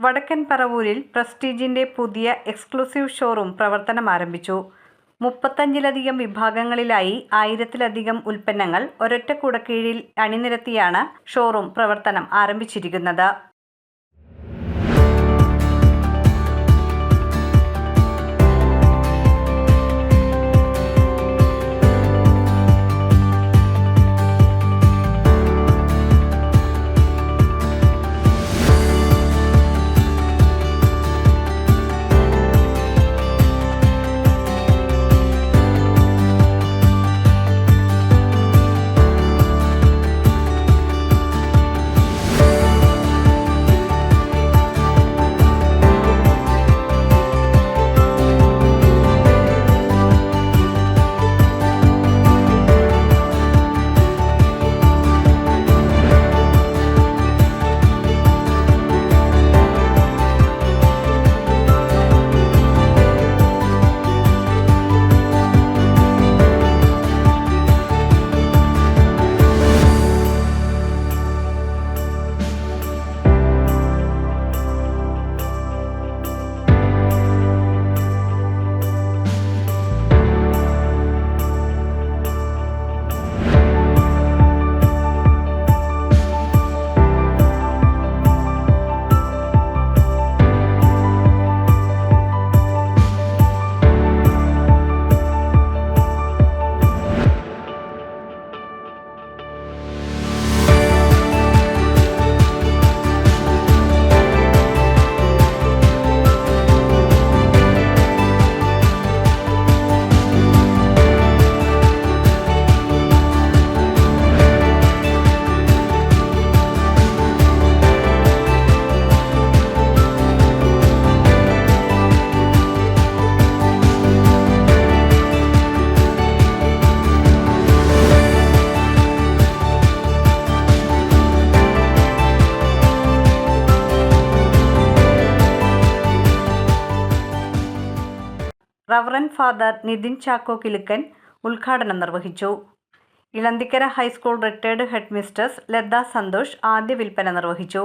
വടക്കൻ പറവൂരിൽ പ്രസ്റ്റീജിന്റെ പുതിയ exclusive showroom പ്രവർത്തനം ആരംഭിച്ചു. 35ലധികം വിഭാഗങ്ങളിലായി 1000-ലധികം ഉൽപ്പന്നങ്ങൾ ഒരൊറ്റ കുടക്കീഴിൽ അണിനിരത്തിയാണ് ഷോറൂം പ്രവർത്തനം ആരംഭിച്ചിരിക്കുന്നത്. റവറന്റ് ഫാദർ നിതിൻ ചാക്കോ കിലുക്കൻ ഉദ്ഘാടനം നിർവഹിച്ചു. ഇളന്തിക്കര high school retired headmistress Latha Santhosh ആദ്യ വിൽപ്പന നിർവഹിച്ചു.